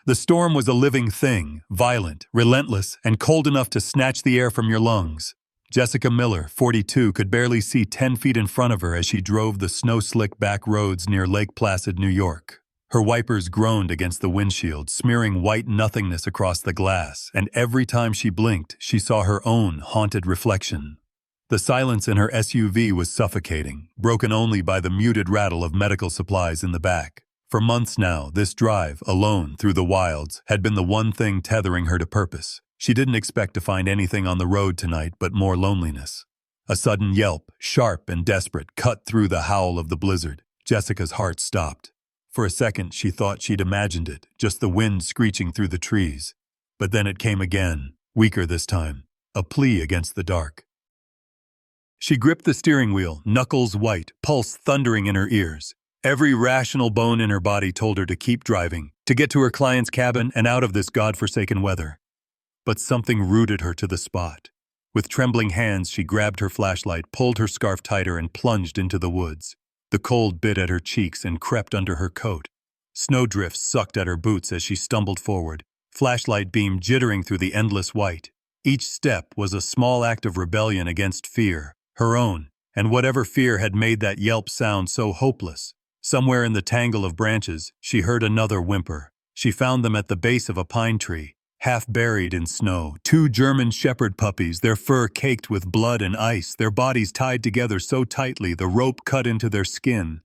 The storm was a living thing, violent, relentless, and cold enough to snatch the air from your lungs. Jessica Miller, 42, could barely see 10 feet in front of her as she drove the snow-slick back roads near Lake Placid, New York. Her wipers groaned against the windshield, smearing white nothingness across the glass, and every time she blinked, she saw her own haunted reflection. The silence in her SUV was suffocating, broken only by the muted rattle of medical supplies in the back. For months now, this drive, alone through the wilds, had been the one thing tethering her to purpose. She didn't expect to find anything on the road tonight but more loneliness. A sudden yelp, sharp and desperate, cut through the howl of the blizzard. Jessica's heart stopped. For a second, she thought she'd imagined it, just the wind screeching through the trees. But then it came again, weaker this time, a plea against the dark. She gripped the steering wheel, knuckles white, pulse thundering in her ears. Every rational bone in her body told her to keep driving, to get to her client's cabin and out of this godforsaken weather. But something rooted her to the spot. With trembling hands, she grabbed her flashlight, pulled her scarf tighter, and plunged into the woods. The cold bit at her cheeks and crept under her coat. Snowdrifts sucked at her boots as she stumbled forward, flashlight beam jittering through the endless white. Each step was a small act of rebellion against fear, her own, and whatever fear had made that yelp sound so hopeless. Somewhere in the tangle of branches, she heard another whimper. She found them at the base of a pine tree, half buried in snow. 2 German shepherd puppies, their fur caked with blood and ice, their bodies tied together so tightly the rope cut into their skin.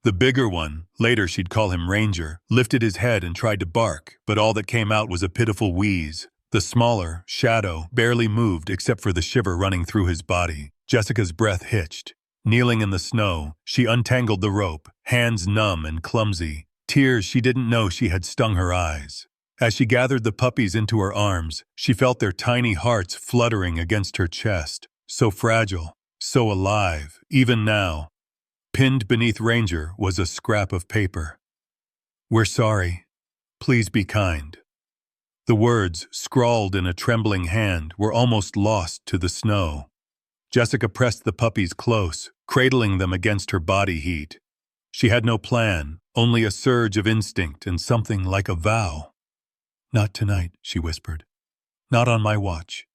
The bigger one, later she'd call him Ranger, lifted his head and tried to bark, but all that came out was a pitiful wheeze. The smaller, Shadow, barely moved except for the shiver running through his body. Jessica's breath hitched. Kneeling in the snow, she untangled the rope, hands numb and clumsy. Tears she didn't know she had stung her eyes. As she gathered the puppies into her arms, she felt their tiny hearts fluttering against her chest. So fragile, so alive, even now. Pinned beneath Ranger was a scrap of paper. "We're sorry. Please be kind." The words, scrawled in a trembling hand, were almost lost to the snow. Jessica pressed the puppies close, cradling them against her body heat. She had no plan, only a surge of instinct and something like a vow. "Not tonight," she whispered. "Not on my watch."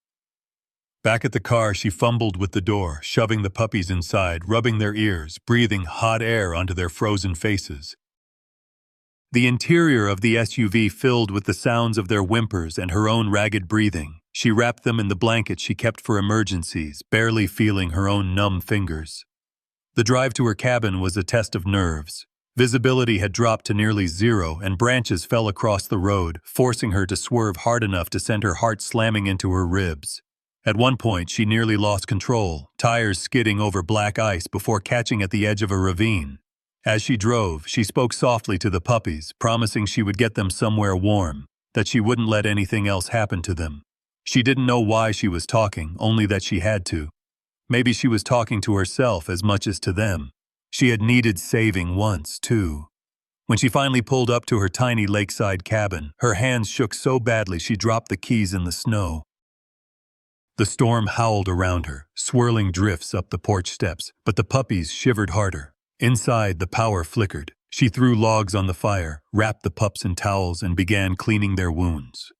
Back at the car, she fumbled with the door, shoving the puppies inside, rubbing their ears, breathing hot air onto their frozen faces. The interior of the SUV filled with the sounds of their whimpers and her own ragged breathing. She wrapped them in the blanket she kept for emergencies, barely feeling her own numb fingers. The drive to her cabin was a test of nerves. Visibility had dropped to nearly zero, and branches fell across the road, forcing her to swerve hard enough to send her heart slamming into her ribs. At one point, she nearly lost control, tires skidding over black ice before catching at the edge of a ravine. As she drove, she spoke softly to the puppies, promising she would get them somewhere warm, that she wouldn't let anything else happen to them. She didn't know why she was talking, only that she had to. Maybe she was talking to herself as much as to them. She had needed saving once, too. When she finally pulled up to her tiny lakeside cabin, her hands shook so badly she dropped the keys in the snow. The storm howled around her, swirling drifts up the porch steps, but the puppies shivered harder. Inside, the power flickered. She threw logs on the fire, wrapped the pups in towels, and began cleaning their wounds.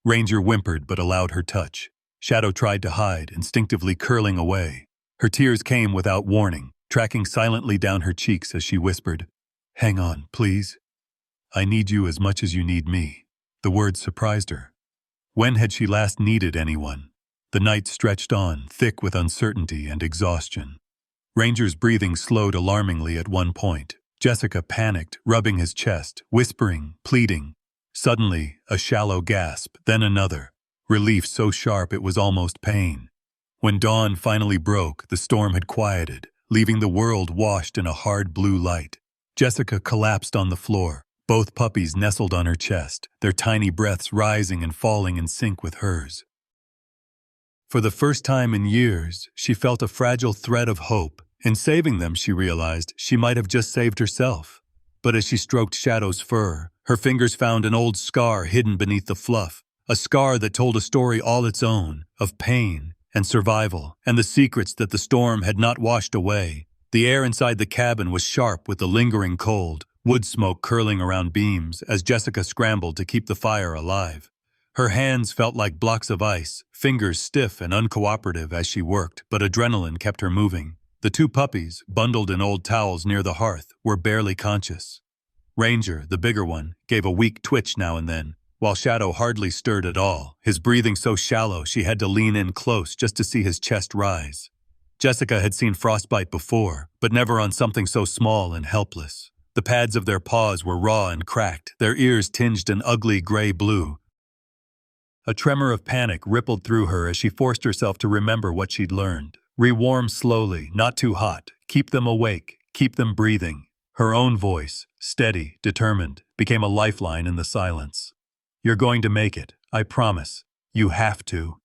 Ranger whimpered but allowed her touch. Shadow tried to hide, instinctively curling away. Her tears came without warning, tracking silently down her cheeks as she whispered, "Hang on, please. I need you as much as you need me." The words surprised her. When had she last needed anyone? The night stretched on, thick with uncertainty and exhaustion. Ranger's breathing slowed alarmingly at one point. Jessica panicked, rubbing his chest, whispering, pleading. Suddenly, a shallow gasp, then another. Relief so sharp it was almost pain. When dawn finally broke, the storm had quieted, leaving the world washed in a hard blue light. Jessica collapsed on the floor, both puppies nestled on her chest, their tiny breaths rising and falling in sync with hers. For the first time in years, she felt a fragile thread of hope. In saving them, she realized, she might have just saved herself. But as she stroked Shadow's fur, her fingers found an old scar hidden beneath the fluff, a scar that told a story all its own, of pain and survival, and the secrets that the storm had not washed away. The air inside the cabin was sharp with the lingering cold, wood smoke curling around beams as Jessica scrambled to keep the fire alive. Her hands felt like blocks of ice, fingers stiff and uncooperative as she worked, but adrenaline kept her moving. The two puppies, bundled in old towels near the hearth, were barely conscious. Ranger, the bigger one, gave a weak twitch now and then, while Shadow hardly stirred at all, his breathing so shallow she had to lean in close just to see his chest rise. Jessica had seen frostbite before, but never on something so small and helpless. The pads of their paws were raw and cracked, their ears tinged an ugly gray-blue. A tremor of panic rippled through her as she forced herself to remember what she'd learned. Rewarm slowly, not too hot. Keep them awake, keep them breathing. Her own voice, steady, determined, became a lifeline in the silence. You're going to make it, I promise. You have to.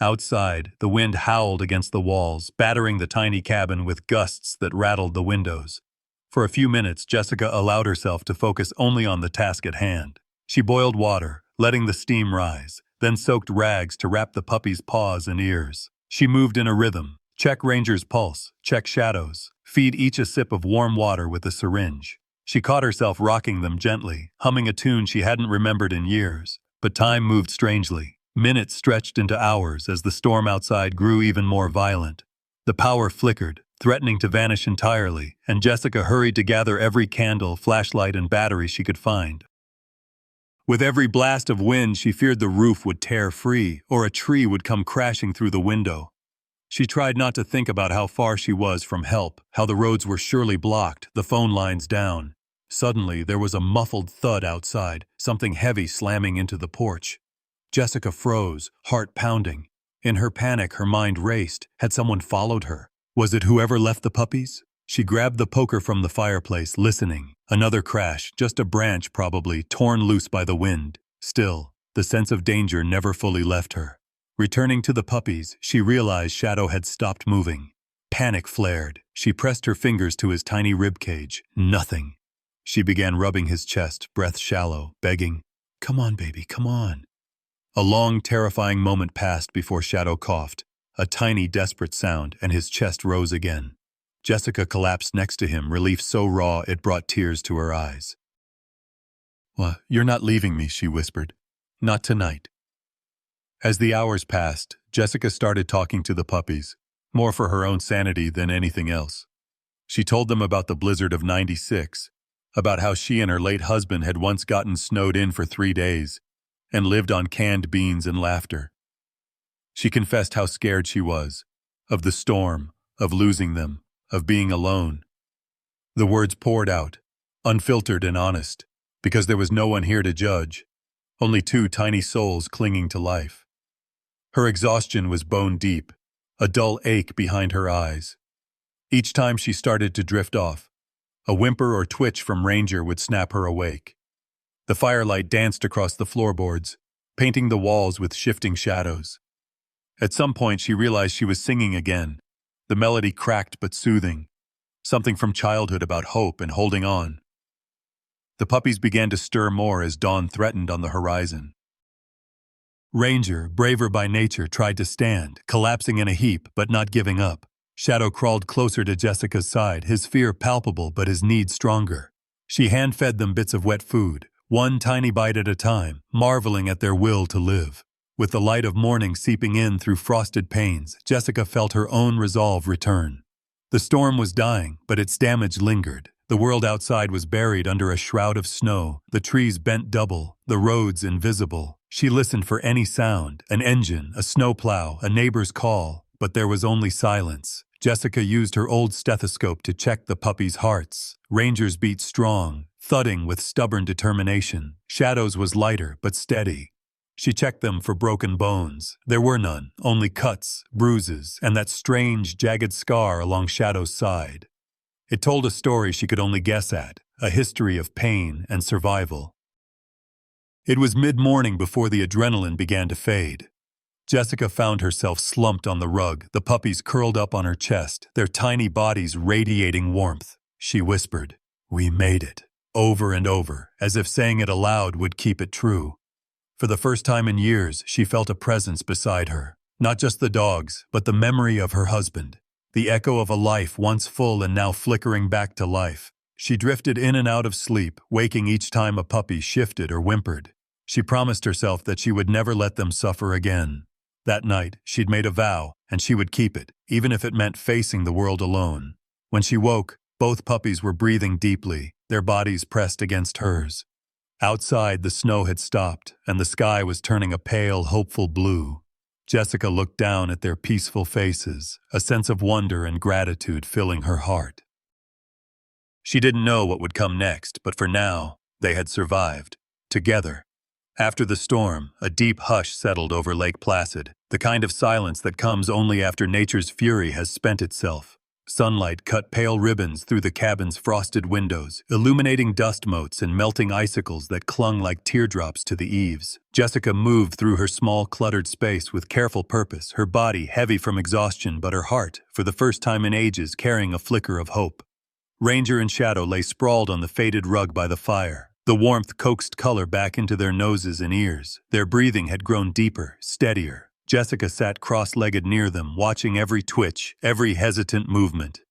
Outside, the wind howled against the walls, battering the tiny cabin with gusts that rattled the windows. For a few minutes, Jessica allowed herself to focus only on the task at hand. She boiled water, letting the steam rise, then soaked rags to wrap the puppy's paws and ears. She moved in a rhythm. Check Ranger's pulse, check Shadow's, feed each a sip of warm water with a syringe. She caught herself rocking them gently, humming a tune she hadn't remembered in years. But time moved strangely. Minutes stretched into hours as the storm outside grew even more violent. The power flickered, threatening to vanish entirely, and Jessica hurried to gather every candle, flashlight, and battery she could find. With every blast of wind, she feared the roof would tear free, or a tree would come crashing through the window. She tried not to think about how far she was from help, how the roads were surely blocked, the phone lines down. Suddenly, there was a muffled thud outside, something heavy slamming into the porch. Jessica froze, heart pounding. In her panic, her mind raced. Had someone followed her? Was it whoever left the puppies? She grabbed the poker from the fireplace, listening. Another crash, just a branch probably, torn loose by the wind. Still, the sense of danger never fully left her. Returning to the puppies, she realized Shadow had stopped moving. Panic flared. She pressed her fingers to his tiny ribcage. Nothing. She began rubbing his chest, breath shallow, begging, "Come on, baby, come on." A long, terrifying moment passed before Shadow coughed. A tiny, desperate sound, and his chest rose again. Jessica collapsed next to him, relief so raw it brought tears to her eyes. "Well, you're not leaving me," she whispered. "Not tonight." As the hours passed, Jessica started talking to the puppies, more for her own sanity than anything else. She told them about the blizzard of '96, about how she and her late husband had once gotten snowed in for 3 days and lived on canned beans and laughter. She confessed how scared she was, of the storm, of losing them, of being alone. The words poured out, unfiltered and honest, because there was no one here to judge, only two tiny souls clinging to life. Her exhaustion was bone deep, a dull ache behind her eyes. Each time she started to drift off, a whimper or twitch from Ranger would snap her awake. The firelight danced across the floorboards, painting the walls with shifting shadows. At some point she realized she was singing again, the melody cracked but soothing, something from childhood about hope and holding on. The puppies began to stir more as dawn threatened on the horizon. Ranger, braver by nature, tried to stand, collapsing in a heap but not giving up. Shadow crawled closer to Jessica's side, his fear palpable but his need stronger. She hand-fed them bits of wet food, one tiny bite at a time, marveling at their will to live. With the light of morning seeping in through frosted panes, Jessica felt her own resolve return. The storm was dying, but its damage lingered. The world outside was buried under a shroud of snow, the trees bent double, the roads invisible. She listened for any sound, an engine, a snowplow, a neighbor's call, but there was only silence. Jessica used her old stethoscope to check the puppies' hearts. Ranger's beat strong, thudding with stubborn determination. Shadow's was lighter but steady. She checked them for broken bones. There were none, only cuts, bruises, and that strange, jagged scar along Shadow's side. It told a story she could only guess at, a history of pain and survival. It was mid-morning before the adrenaline began to fade. Jessica found herself slumped on the rug, the puppies curled up on her chest, their tiny bodies radiating warmth. She whispered, "We made it," over and over, as if saying it aloud would keep it true. For the first time in years, she felt a presence beside her. Not just the dogs, but the memory of her husband. The echo of a life once full and now flickering back to life. She drifted in and out of sleep, waking each time a puppy shifted or whimpered. She promised herself that she would never let them suffer again. That night, she'd made a vow, and she would keep it, even if it meant facing the world alone. When she woke, both puppies were breathing deeply, their bodies pressed against hers. Outside, the snow had stopped, and the sky was turning a pale, hopeful blue. Jessica looked down at their peaceful faces, a sense of wonder and gratitude filling her heart. She didn't know what would come next, but for now, they had survived. Together. After the storm, a deep hush settled over Lake Placid, the kind of silence that comes only after nature's fury has spent itself. Sunlight cut pale ribbons through the cabin's frosted windows, illuminating dust motes and melting icicles that clung like teardrops to the eaves. Jessica moved through her small, cluttered space with careful purpose, her body heavy from exhaustion, but her heart, for the first time in ages, carrying a flicker of hope. Ranger and Shadow lay sprawled on the faded rug by the fire. The warmth coaxed color back into their noses and ears. Their breathing had grown deeper, steadier. Jessica sat cross-legged near them, watching every twitch, every hesitant movement.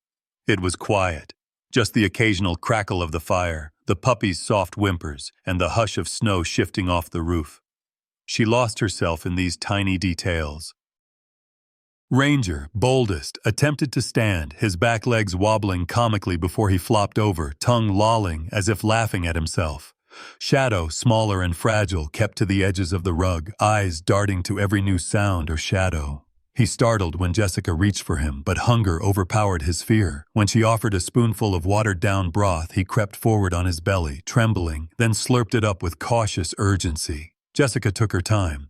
It was quiet. Just the occasional crackle of the fire, the puppy's soft whimpers, and the hush of snow shifting off the roof. She lost herself in these tiny details. Ranger, boldest, attempted to stand, his back legs wobbling comically before he flopped over, tongue lolling as if laughing at himself. Shadow, smaller and fragile, kept to the edges of the rug, eyes darting to every new sound or shadow. He startled when Jessica reached for him, but hunger overpowered his fear. When she offered a spoonful of watered-down broth, he crept forward on his belly, trembling, then slurped it up with cautious urgency. Jessica took her time.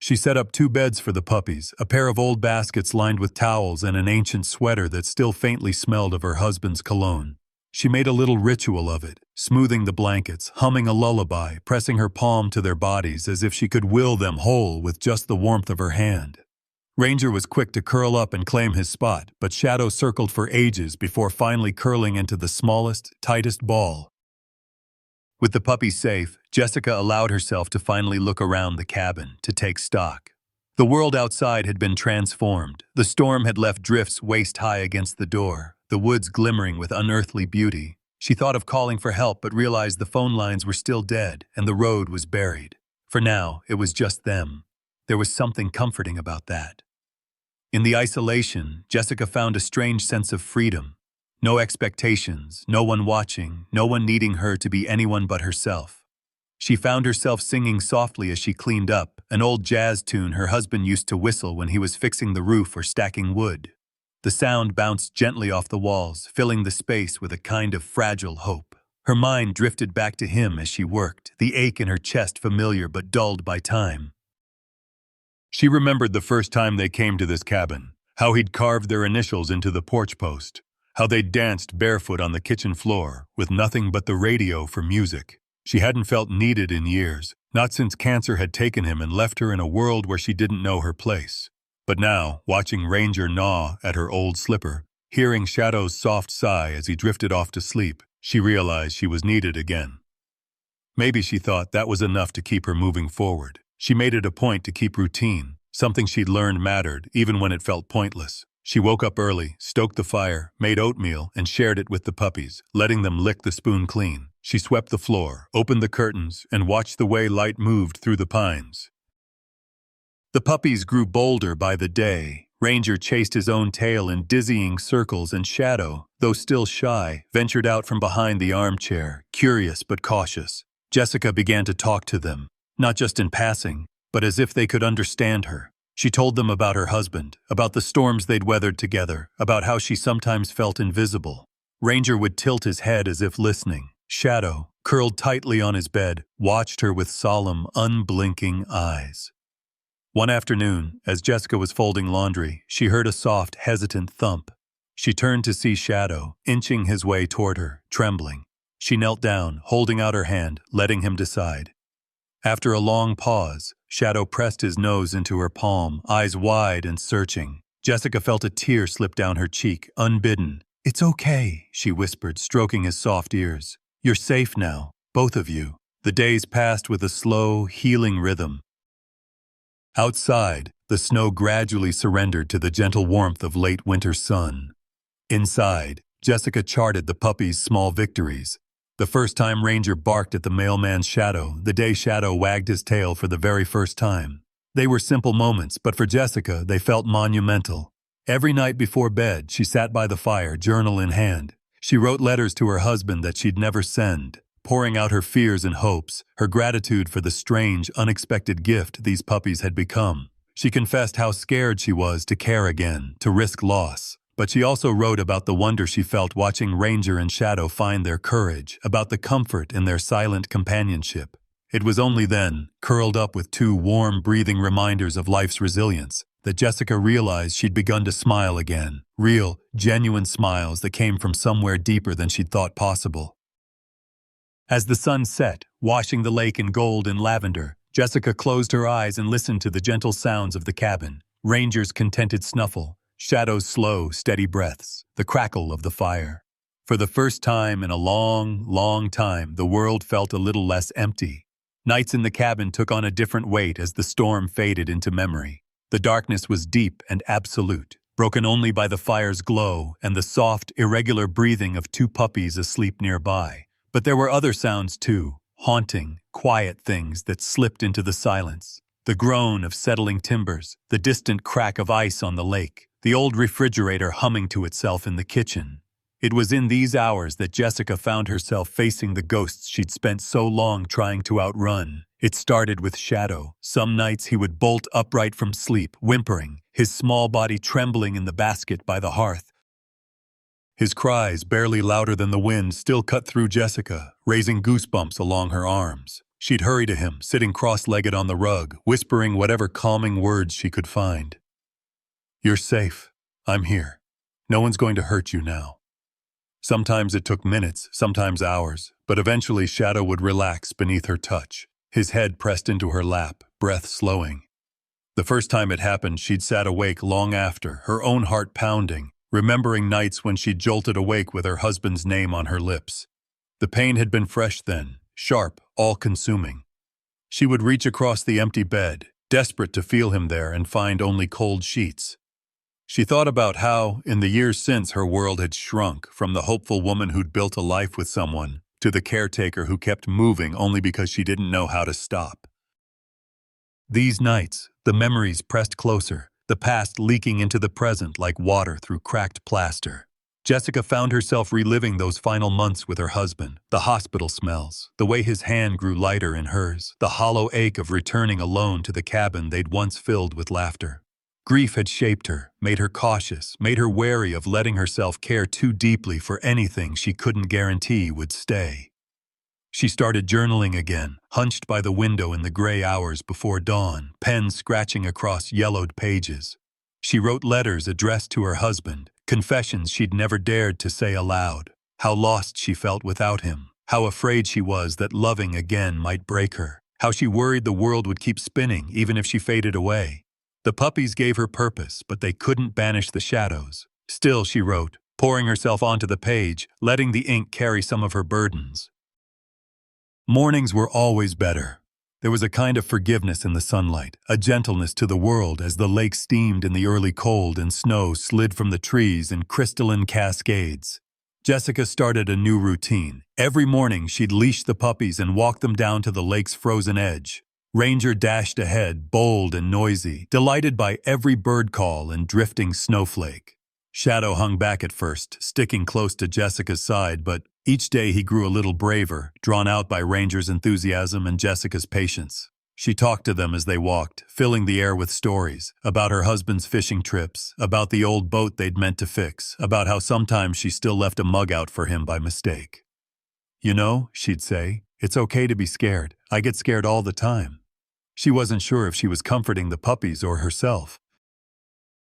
She set up 2 beds for the puppies, a pair of old baskets lined with towels and an ancient sweater that still faintly smelled of her husband's cologne. She made a little ritual of it, smoothing the blankets, humming a lullaby, pressing her palm to their bodies as if she could will them whole with just the warmth of her hand. Ranger was quick to curl up and claim his spot, but Shadow circled for ages before finally curling into the smallest, tightest ball. With the puppies safe, Jessica allowed herself to finally look around the cabin, to take stock. The world outside had been transformed. The storm had left drifts waist-high against the door, the woods glimmering with unearthly beauty. She thought of calling for help but realized the phone lines were still dead and the road was buried. For now, it was just them. There was something comforting about that. In the isolation, Jessica found a strange sense of freedom. No expectations, no one watching, no one needing her to be anyone but herself. She found herself singing softly as she cleaned up, an old jazz tune her husband used to whistle when he was fixing the roof or stacking wood. The sound bounced gently off the walls, filling the space with a kind of fragile hope. Her mind drifted back to him as she worked, the ache in her chest familiar but dulled by time. She remembered the first time they came to this cabin, how he'd carved their initials into the porch post. How they'd danced barefoot on the kitchen floor, with nothing but the radio for music. She hadn't felt needed in years, not since cancer had taken him and left her in a world where she didn't know her place. But now, watching Ranger gnaw at her old slipper, hearing Shadow's soft sigh as he drifted off to sleep, she realized she was needed again. Maybe she thought that was enough to keep her moving forward. She made it a point to keep routine, something she'd learned mattered, even when it felt pointless. She woke up early, stoked the fire, made oatmeal, and shared it with the puppies, letting them lick the spoon clean. She swept the floor, opened the curtains, and watched the way light moved through the pines. The puppies grew bolder by the day. Ranger chased his own tail in dizzying circles, and Shadow, though still shy, ventured out from behind the armchair, curious but cautious. Jessica began to talk to them, not just in passing, but as if they could understand her. She told them about her husband, about the storms they'd weathered together, about how she sometimes felt invisible. Ranger would tilt his head as if listening. Shadow, curled tightly on his bed, watched her with solemn, unblinking eyes. One afternoon, as Jessica was folding laundry, she heard a soft, hesitant thump. She turned to see Shadow, inching his way toward her, trembling. She knelt down, holding out her hand, letting him decide. After a long pause, Shadow pressed his nose into her palm, eyes wide and searching. Jessica felt a tear slip down her cheek, unbidden. "It's okay," she whispered, stroking his soft ears. "You're safe now, both of you." The days passed with a slow, healing rhythm. Outside, the snow gradually surrendered to the gentle warmth of late winter sun. Inside, Jessica charted the puppy's small victories. The first time Ranger barked at the mailman's Shadow, the day Shadow wagged his tail for the very first time. They were simple moments, but for Jessica, they felt monumental. Every night before bed, she sat by the fire, journal in hand. She wrote letters to her husband that she'd never send, pouring out her fears and hopes, her gratitude for the strange, unexpected gift these puppies had become. She confessed how scared she was to care again, to risk loss. But she also wrote about the wonder she felt watching Ranger and Shadow find their courage, about the comfort in their silent companionship. It was only then, curled up with two warm, breathing reminders of life's resilience, that Jessica realized she'd begun to smile again. Real, genuine smiles that came from somewhere deeper than she'd thought possible. As the sun set, washing the lake in gold and lavender, Jessica closed her eyes and listened to the gentle sounds of the cabin. Ranger's contented snuffle, Shadow's slow, steady breaths, the crackle of the fire. For the first time in a long, long time, the world felt a little less empty. Nights in the cabin took on a different weight as the storm faded into memory. The darkness was deep and absolute, broken only by the fire's glow and the soft, irregular breathing of two puppies asleep nearby. But there were other sounds too, haunting, quiet things that slipped into the silence. The groan of settling timbers, the distant crack of ice on the lake, the old refrigerator humming to itself in the kitchen. It was in these hours that Jessica found herself facing the ghosts she'd spent so long trying to outrun. It started with Shadow. Some nights he would bolt upright from sleep, whimpering, his small body trembling in the basket by the hearth. His cries, barely louder than the wind, still cut through Jessica, raising goosebumps along her arms. She'd hurry to him, sitting cross-legged on the rug, whispering whatever calming words she could find. "You're safe. I'm here. No one's going to hurt you now." Sometimes it took minutes, sometimes hours, but eventually Shadow would relax beneath her touch, his head pressed into her lap, breath slowing. The first time it happened, she'd sat awake long after, her own heart pounding, remembering nights when she'd jolted awake with her husband's name on her lips. The pain had been fresh then, sharp, all-consuming. She would reach across the empty bed, desperate to feel him there and find only cold sheets. She thought about how, in the years since, her world had shrunk, from the hopeful woman who'd built a life with someone, to the caretaker who kept moving only because she didn't know how to stop. These nights, the memories pressed closer, the past leaking into the present like water through cracked plaster. Jessica found herself reliving those final months with her husband, the hospital smells, the way his hand grew lighter in hers, the hollow ache of returning alone to the cabin they'd once filled with laughter. Grief had shaped her, made her cautious, made her wary of letting herself care too deeply for anything she couldn't guarantee would stay. She started journaling again, hunched by the window in the gray hours before dawn, pen scratching across yellowed pages. She wrote letters addressed to her husband, confessions she'd never dared to say aloud, how lost she felt without him, how afraid she was that loving again might break her, how she worried the world would keep spinning even if she faded away. The puppies gave her purpose, but they couldn't banish the shadows. Still, she wrote, pouring herself onto the page, letting the ink carry some of her burdens. Mornings were always better. There was a kind of forgiveness in the sunlight, a gentleness to the world as the lake steamed in the early cold and snow slid from the trees in crystalline cascades. Jessica started a new routine. Every morning she'd leash the puppies and walk them down to the lake's frozen edge. Ranger dashed ahead, bold and noisy, delighted by every bird call and drifting snowflake. Shadow hung back at first, sticking close to Jessica's side, but each day he grew a little braver, drawn out by Ranger's enthusiasm and Jessica's patience. She talked to them as they walked, filling the air with stories, about her husband's fishing trips, about the old boat they'd meant to fix, about how sometimes she still left a mug out for him by mistake. "You know," she'd say, "it's okay to be scared. I get scared all the time." She wasn't sure if she was comforting the puppies or herself.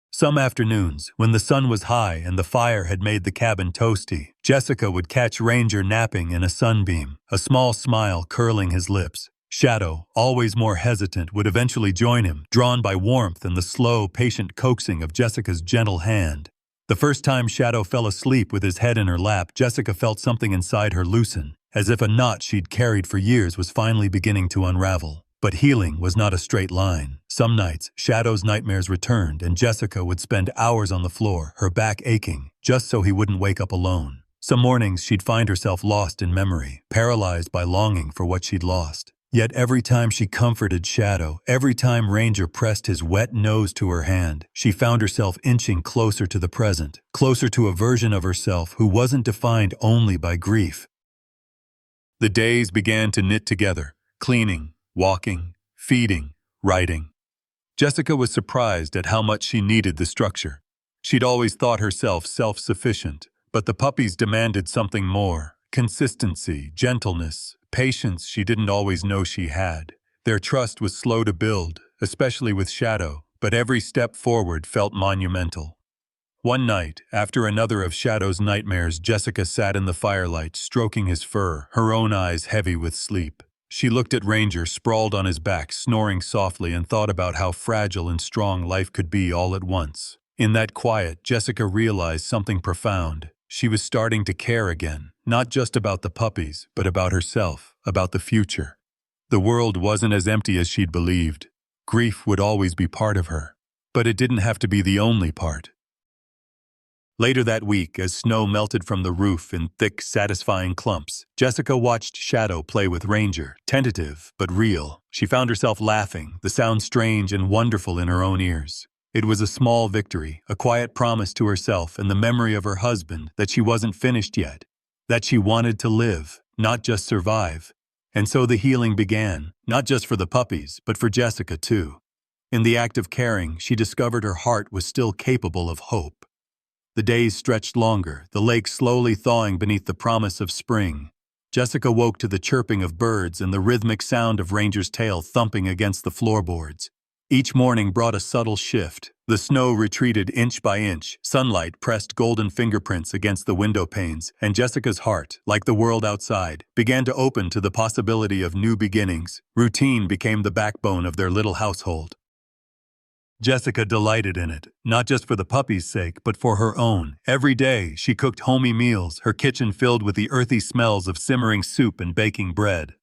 Some afternoons, when the sun was high and the fire had made the cabin toasty, Jessica would catch Ranger napping in a sunbeam, a small smile curling his lips. Shadow, always more hesitant, would eventually join him, drawn by warmth and the slow, patient coaxing of Jessica's gentle hand. The first time Shadow fell asleep with his head in her lap, Jessica felt something inside her loosen, as if a knot she'd carried for years was finally beginning to unravel. But healing was not a straight line. Some nights, Shadow's nightmares returned and Jessica would spend hours on the floor, her back aching, just so he wouldn't wake up alone. Some mornings she'd find herself lost in memory, paralyzed by longing for what she'd lost. Yet every time she comforted Shadow, every time Ranger pressed his wet nose to her hand, she found herself inching closer to the present, closer to a version of herself who wasn't defined only by grief. The days began to knit together, cleaning, walking, feeding, writing. Jessica was surprised at how much she needed the structure. She'd always thought herself self-sufficient, but the puppies demanded something more: consistency, gentleness, patience she didn't always know she had. Their trust was slow to build, especially with Shadow, but every step forward felt monumental. One night, after another of Shadow's nightmares, Jessica sat in the firelight, stroking his fur, her own eyes heavy with sleep. She looked at Ranger sprawled on his back, snoring softly, and thought about how fragile and strong life could be all at once. In that quiet, Jessica realized something profound. She was starting to care again, not just about the puppies, but about herself, about the future. The world wasn't as empty as she'd believed. Grief would always be part of her, but it didn't have to be the only part. Later that week, as snow melted from the roof in thick, satisfying clumps, Jessica watched Shadow play with Ranger, tentative but real. She found herself laughing, the sound strange and wonderful in her own ears. It was a small victory, a quiet promise to herself and the memory of her husband that she wasn't finished yet, that she wanted to live, not just survive. And so the healing began, not just for the puppies, but for Jessica too. In the act of caring, she discovered her heart was still capable of hope. The days stretched longer, the lake slowly thawing beneath the promise of spring. Jessica woke to the chirping of birds and the rhythmic sound of Ranger's tail thumping against the floorboards. Each morning brought a subtle shift. The snow retreated inch by inch, sunlight pressed golden fingerprints against the window panes, and Jessica's heart, like the world outside, began to open to the possibility of new beginnings. Routine became the backbone of their little household. Jessica delighted in it, not just for the puppies' sake, but for her own. Every day, she cooked homey meals, her kitchen filled with the earthy smells of simmering soup and baking bread.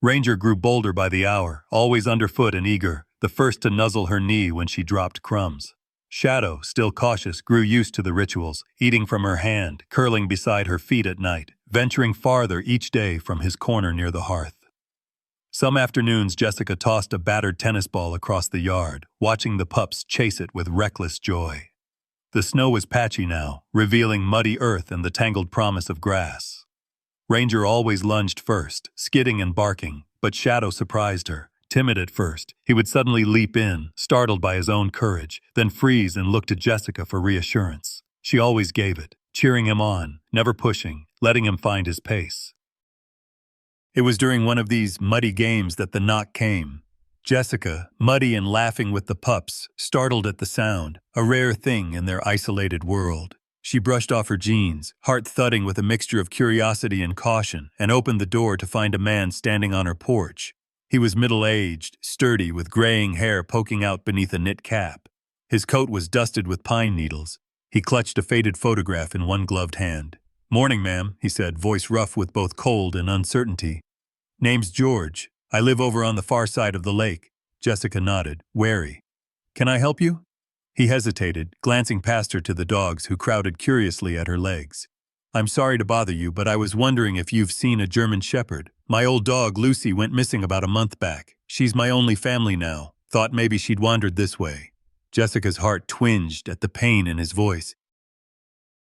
Ranger grew bolder by the hour, always underfoot and eager, the first to nuzzle her knee when she dropped crumbs. Shadow, still cautious, grew used to the rituals, eating from her hand, curling beside her feet at night, venturing farther each day from his corner near the hearth. Some afternoons, Jessica tossed a battered tennis ball across the yard, watching the pups chase it with reckless joy. The snow was patchy now, revealing muddy earth and the tangled promise of grass. Ranger always lunged first, skidding and barking, but Shadow surprised her. Timid at first, he would suddenly leap in, startled by his own courage, then freeze and look to Jessica for reassurance. She always gave it, cheering him on, never pushing, letting him find his pace. It was during one of these muddy games that the knock came. Jessica, muddy and laughing with the pups, startled at the sound, a rare thing in their isolated world. She brushed off her jeans, heart thudding with a mixture of curiosity and caution, and opened the door to find a man standing on her porch. He was middle-aged, sturdy, with graying hair poking out beneath a knit cap. His coat was dusted with pine needles. He clutched a faded photograph in one gloved hand. "Morning, ma'am," he said, voice rough with both cold and uncertainty. "Name's George. I live over on the far side of the lake." Jessica nodded, wary. "Can I help you?" He hesitated, glancing past her to the dogs who crowded curiously at her legs. "I'm sorry to bother you, but I was wondering if you've seen a German Shepherd. My old dog, Lucy, went missing about a month back. She's my only family now. Thought maybe she'd wandered this way." Jessica's heart twinged at the pain in his voice.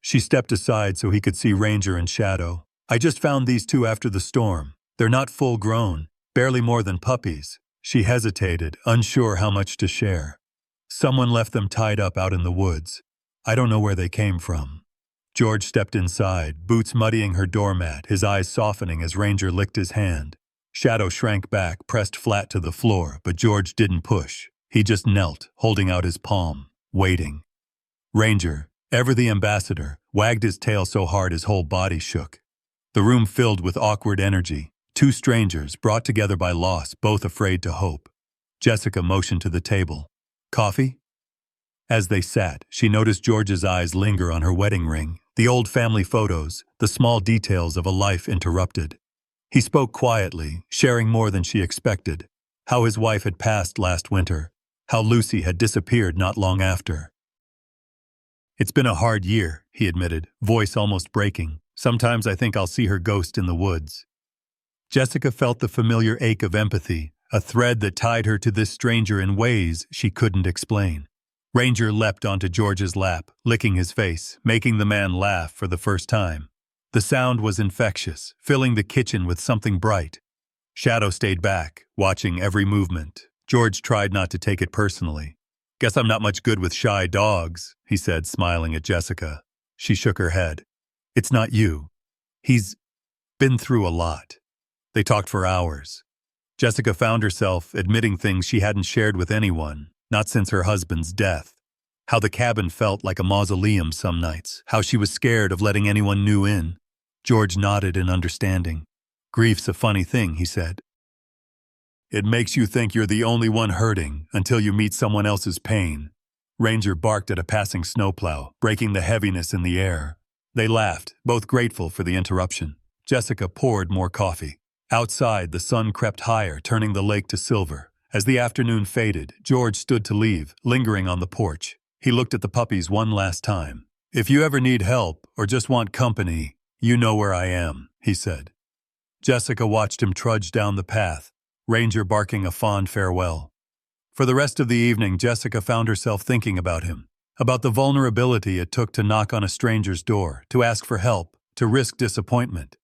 She stepped aside so he could see Ranger and Shadow. "I just found these two after the storm. They're not full grown, barely more than puppies." She hesitated, unsure how much to share. "Someone left them tied up out in the woods. I don't know where they came from." George stepped inside, boots muddying her doormat, his eyes softening as Ranger licked his hand. Shadow shrank back, pressed flat to the floor, but George didn't push. He just knelt, holding out his palm, waiting. Ranger, ever the ambassador, wagged his tail so hard his whole body shook. The room filled with awkward energy. Two strangers, brought together by loss, both afraid to hope. Jessica motioned to the table. "Coffee?" As they sat, she noticed George's eyes linger on her wedding ring, the old family photos, the small details of a life interrupted. He spoke quietly, sharing more than she expected. how his wife had passed last winter, how Lucy had disappeared not long after. "It's been a hard year," he admitted, voice almost breaking. "Sometimes I think I'll see her ghost in the woods." Jessica felt the familiar ache of empathy, a thread that tied her to this stranger in ways she couldn't explain. Ranger leapt onto George's lap, licking his face, making the man laugh for the first time. The sound was infectious, filling the kitchen with something bright. Shadow stayed back, watching every movement. George tried not to take it personally. "Guess I'm not much good with shy dogs," he said, smiling at Jessica. She shook her head. "It's not you. He's been through a lot." They talked for hours. Jessica found herself admitting things she hadn't shared with anyone, not since her husband's death. How the cabin felt like a mausoleum some nights, how she was scared of letting anyone new in. George nodded in understanding. "Grief's a funny thing," he said. "It makes you think you're the only one hurting until you meet someone else's pain." Ranger barked at a passing snowplow, breaking the heaviness in the air. They laughed, both grateful for the interruption. Jessica poured more coffee. Outside, the sun crept higher, turning the lake to silver. As the afternoon faded, George stood to leave, lingering on the porch. He looked at the puppies one last time. "If you ever need help or just want company, you know where I am," he said. Jessica watched him trudge down the path, Ranger barking a fond farewell. For the rest of the evening, Jessica found herself thinking about him, about the vulnerability it took to knock on a stranger's door, to ask for help, to risk disappointment.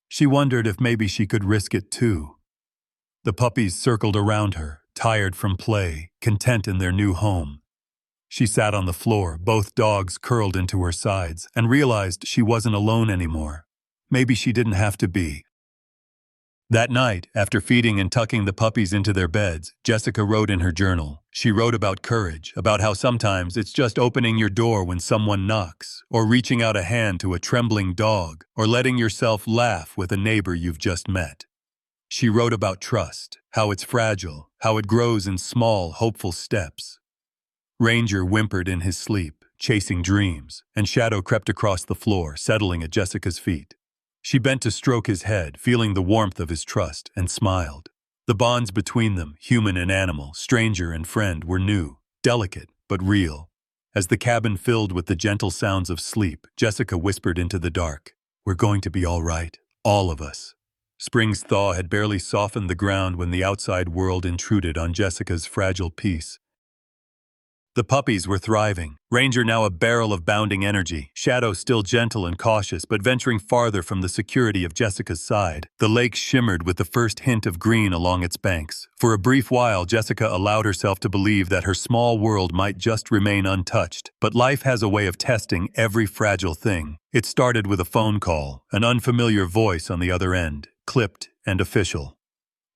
She wondered if maybe she could risk it too. The puppies circled around her, tired from play, content in their new home. She sat on the floor, both dogs curled into her sides, and realized she wasn't alone anymore. Maybe she didn't have to be. That night, after feeding and tucking the puppies into their beds, Jessica wrote in her journal. She wrote about courage, about how sometimes it's just opening your door when someone knocks, or reaching out a hand to a trembling dog, or letting yourself laugh with a neighbor you've just met. She wrote about trust, how it's fragile, how it grows in small, hopeful steps. Ranger whimpered in his sleep, chasing dreams, and Shadow crept across the floor, settling at Jessica's feet. She bent to stroke his head, feeling the warmth of his trust, and smiled. The bonds between them, human and animal, stranger and friend, were new, delicate, but real. As the cabin filled with the gentle sounds of sleep, Jessica whispered into the dark, "We're going to be all right, all of us." Spring's thaw had barely softened the ground when the outside world intruded on Jessica's fragile peace. The puppies were thriving, Ranger now a barrel of bounding energy, Shadow still gentle and cautious but venturing farther from the security of Jessica's side. The lake shimmered with the first hint of green along its banks. For a brief while, Jessica allowed herself to believe that her small world might just remain untouched. But life has a way of testing every fragile thing. It started with a phone call, an unfamiliar voice on the other end, clipped and official.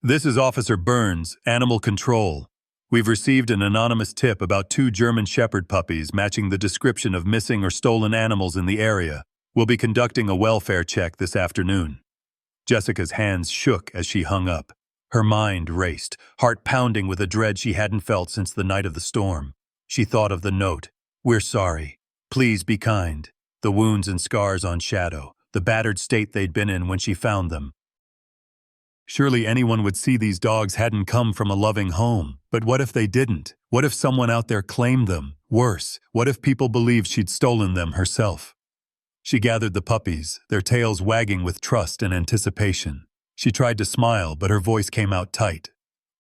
"This is Officer Burns, Animal Control. We've received an anonymous tip about 2 German Shepherd puppies matching the description of missing or stolen animals in the area. We'll be conducting a welfare check this afternoon." Jessica's hands shook as she hung up. Her mind raced, heart pounding with a dread she hadn't felt since the night of the storm. She thought of the note. "We're sorry. Please be kind." The wounds and scars on Shadow, the battered state they'd been in when she found them. Surely anyone would see these dogs hadn't come from a loving home. But what if they didn't? What if someone out there claimed them? Worse, what if people believed she'd stolen them herself? She gathered the puppies, their tails wagging with trust and anticipation. She tried to smile, but her voice came out tight.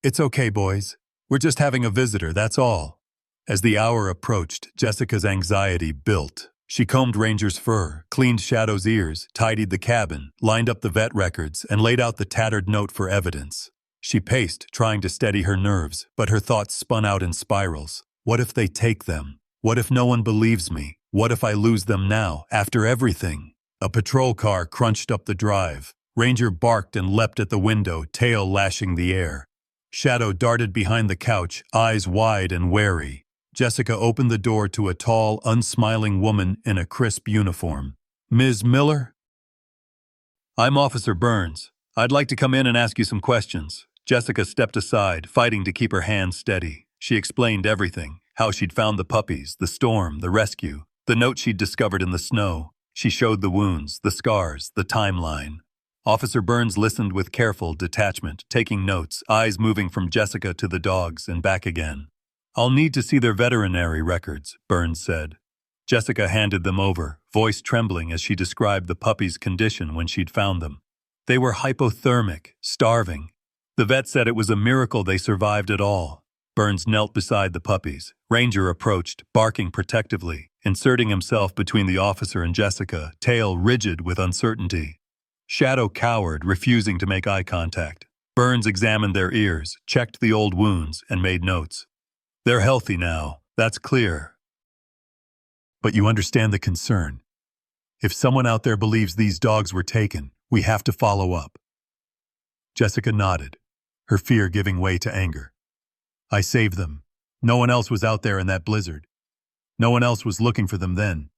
"It's okay, boys. We're just having a visitor, that's all." As the hour approached, Jessica's anxiety built. She combed Ranger's fur, cleaned Shadow's ears, tidied the cabin, lined up the vet records, and laid out the tattered note for evidence. She paced, trying to steady her nerves, but her thoughts spun out in spirals. What if they take them? What if no one believes me? What if I lose them now, after everything? A patrol car crunched up the drive. Ranger barked and leapt at the window, tail lashing the air. Shadow darted behind the couch, eyes wide and wary. Jessica opened the door to a tall, unsmiling woman in a crisp uniform. "Ms. Miller?" "I'm Officer Burns. I'd like to come in and ask you some questions." Jessica stepped aside, fighting to keep her hands steady. She explained everything, how she'd found the puppies, the storm, the rescue, the note she'd discovered in the snow. She showed the wounds, the scars, the timeline. Officer Burns listened with careful detachment, taking notes, eyes moving from Jessica to the dogs and back again. "I'll need to see their veterinary records," Burns said. Jessica handed them over, voice trembling as she described the puppies' condition when she'd found them. They were hypothermic, starving. The vet said it was a miracle they survived at all. Burns knelt beside the puppies. Ranger approached, barking protectively, inserting himself between the officer and Jessica, tail rigid with uncertainty. Shadow cowered, refusing to make eye contact. Burns examined their ears, checked the old wounds, and made notes. "They're healthy now, that's clear. But you understand the concern. If someone out there believes these dogs were taken, we have to follow up." Jessica nodded, her fear giving way to anger. "I saved them. No one else was out there in that blizzard. No one else was looking for them then."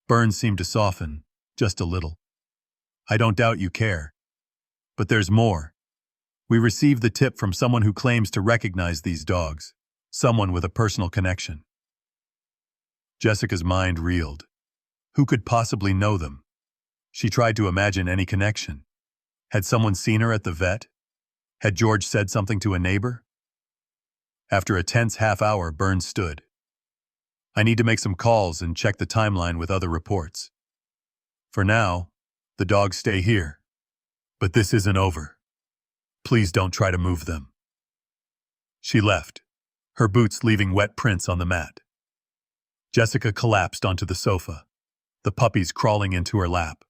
Burns seemed to soften, just a little. "I don't doubt you care. But there's more. We received the tip from someone who claims to recognize these dogs, someone with a personal connection." Jessica's mind reeled. Who could possibly know them? She tried to imagine any connection. Had someone seen her at the vet? Had George said something to a neighbor? After a tense half-hour, Burns stood. "I need to make some calls and check the timeline with other reports. For now, the dogs stay here. But this isn't over. Please don't try to move them." She left, her boots leaving wet prints on the mat. Jessica collapsed onto the sofa, the puppies crawling into her lap.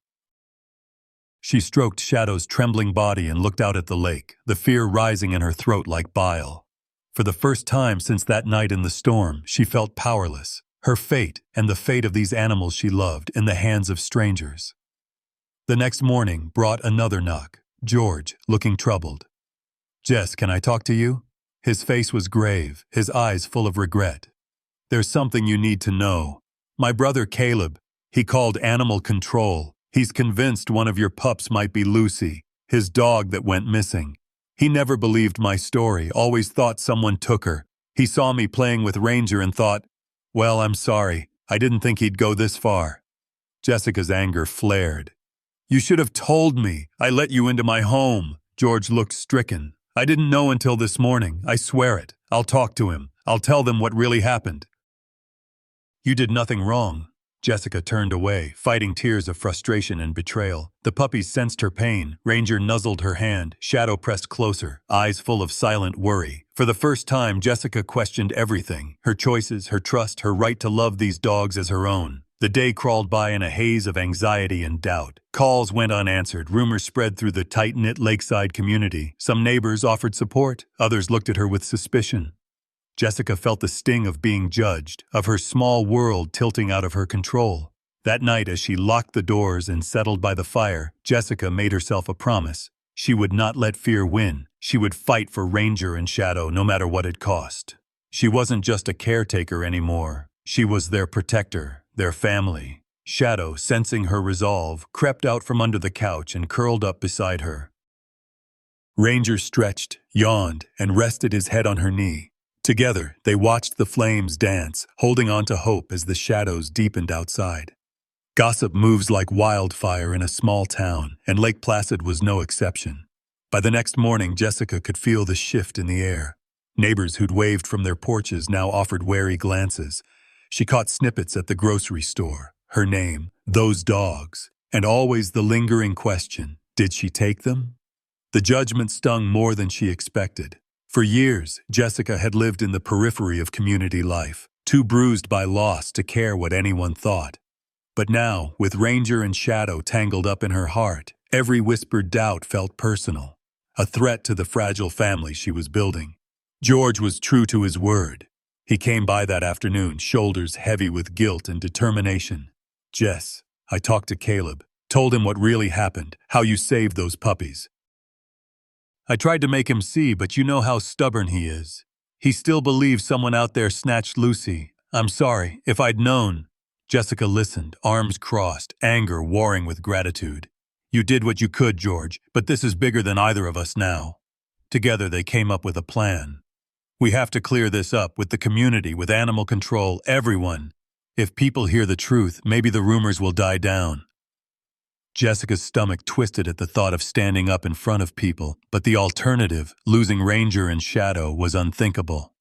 She stroked Shadow's trembling body and looked out at the lake, the fear rising in her throat like bile. For the first time since that night in the storm, she felt powerless, her fate and the fate of these animals she loved in the hands of strangers. The next morning brought another knock, George, looking troubled. "Jess, can I talk to you?" His face was grave, his eyes full of regret. "There's something you need to know. My brother Caleb, he called animal control. He's convinced one of your pups might be Lucy, his dog that went missing. He never believed my story, always thought someone took her. He saw me playing with Ranger and thought, well, I'm sorry, I didn't think he'd go this far." Jessica's anger flared. "You should have told me. I let you into my home." George looked stricken. "I didn't know until this morning. I swear it. I'll talk to him. I'll tell them what really happened." "You did nothing wrong." Jessica turned away, fighting tears of frustration and betrayal. The puppies sensed her pain. Ranger nuzzled her hand. Shadow pressed closer, eyes full of silent worry. For the first time, Jessica questioned everything. Her choices, her trust, her right to love these dogs as her own. The day crawled by in a haze of anxiety and doubt. Calls went unanswered. Rumors spread through the tight-knit lakeside community. Some neighbors offered support. Others looked at her with suspicion. Jessica felt the sting of being judged, of her small world tilting out of her control. That night, as she locked the doors and settled by the fire, Jessica made herself a promise. She would not let fear win. She would fight for Ranger and Shadow, no matter what it cost. She wasn't just a caretaker anymore. She was their protector, their family. Shadow, sensing her resolve, crept out from under the couch and curled up beside her. Ranger stretched, yawned, and rested his head on her knee. Together, they watched the flames dance, holding on to hope as the shadows deepened outside. Gossip moves like wildfire in a small town, and Lake Placid was no exception. By the next morning, Jessica could feel the shift in the air. Neighbors who'd waved from their porches now offered wary glances. She caught snippets at the grocery store. Her name, those dogs, and always the lingering question, did she take them? The judgment stung more than she expected. For years, Jessica had lived in the periphery of community life, too bruised by loss to care what anyone thought. But now, with Ranger and Shadow tangled up in her heart, every whispered doubt felt personal, a threat to the fragile family she was building. George was true to his word. He came by that afternoon, shoulders heavy with guilt and determination. "Jess, I talked to Caleb, told him what really happened, how you saved those puppies. I tried to make him see, but you know how stubborn he is. He still believes someone out there snatched Lucy. I'm sorry, if I'd known." Jessica listened, arms crossed, anger warring with gratitude. "You did what you could, George, but this is bigger than either of us now." Together they came up with a plan. "We have to clear this up with the community, with animal control, everyone. If people hear the truth, maybe the rumors will die down." Jessica's stomach twisted at the thought of standing up in front of people, but the alternative, losing Ranger and Shadow, was unthinkable.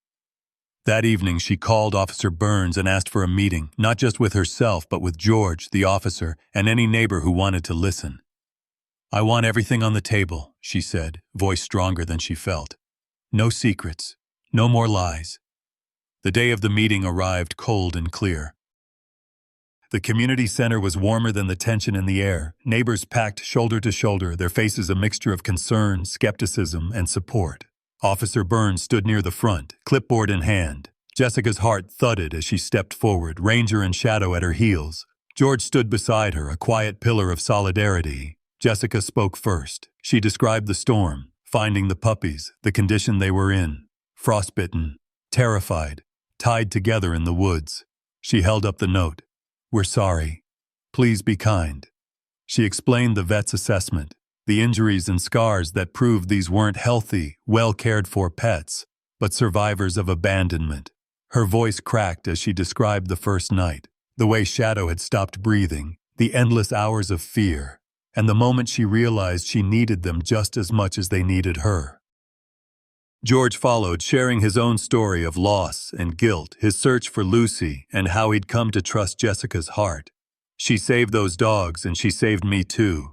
That evening, she called Officer Burns and asked for a meeting, not just with herself, but with George, the officer, and any neighbor who wanted to listen. "I want everything on the table," she said, voice stronger than she felt. "No secrets. No more lies." The day of the meeting arrived cold and clear. The community center was warmer than the tension in the air, neighbors packed shoulder to shoulder, their faces a mixture of concern, skepticism, and support. Officer Burns stood near the front, clipboard in hand. Jessica's heart thudded as she stepped forward, Ranger and Shadow at her heels. George stood beside her, a quiet pillar of solidarity. Jessica spoke first. She described the storm, finding the puppies, the condition they were in. Frostbitten, terrified, tied together in the woods. She held up the note. "We're sorry. Please be kind." She explained the vet's assessment, the injuries and scars that proved these weren't healthy, well-cared-for pets, but survivors of abandonment. Her voice cracked as she described the first night, the way Shadow had stopped breathing, the endless hours of fear, and the moment she realized she needed them just as much as they needed her. George followed, sharing his own story of loss and guilt, his search for Lucy, and how he'd come to trust Jessica's heart. "She saved those dogs, and she saved me too.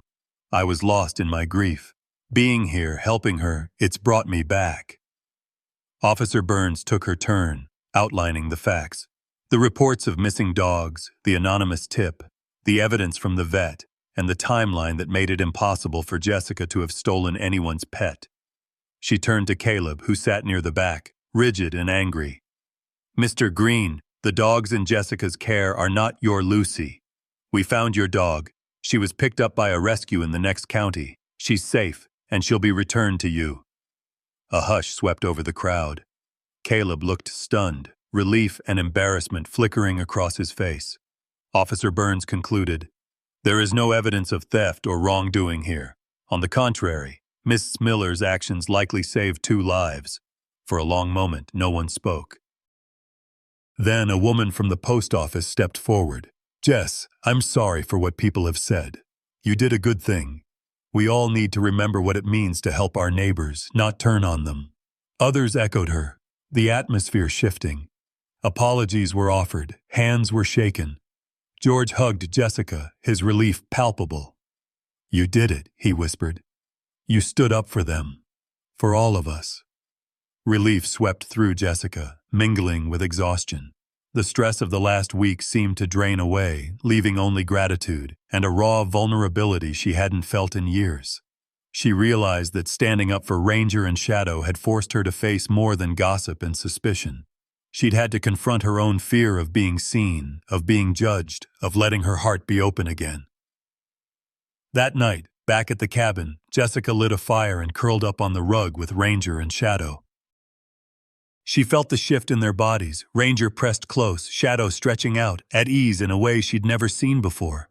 I was lost in my grief. Being here, helping her, it's brought me back." Officer Burns took her turn, outlining the facts. The reports of missing dogs, the anonymous tip, the evidence from the vet, and the timeline that made it impossible for Jessica to have stolen anyone's pet. She turned to Caleb, who sat near the back, rigid and angry. "Mr. Green, the dogs in Jessica's care are not your Lucy. We found your dog. She was picked up by a rescue in the next county. She's safe, and she'll be returned to you." A hush swept over the crowd. Caleb looked stunned, relief and embarrassment flickering across his face. Officer Burns concluded, "There is no evidence of theft or wrongdoing here. On the contrary, Miss Miller's actions likely saved 2 lives. For a long moment, no one spoke. Then a woman from the post office stepped forward. "Jess, I'm sorry for what people have said. You did a good thing. We all need to remember what it means to help our neighbors, not turn on them." Others echoed her, the atmosphere shifting. Apologies were offered, hands were shaken. George hugged Jessica, his relief palpable. "You did it," he whispered. "You stood up for them. For all of us." Relief swept through Jessica, mingling with exhaustion. The stress of the last week seemed to drain away, leaving only gratitude and a raw vulnerability she hadn't felt in years. She realized that standing up for Ranger and Shadow had forced her to face more than gossip and suspicion. She'd had to confront her own fear of being seen, of being judged, of letting her heart be open again. That night, back at the cabin, Jessica lit a fire and curled up on the rug with Ranger and Shadow. She felt the shift in their bodies, Ranger pressed close, Shadow stretching out, at ease in a way she'd never seen before.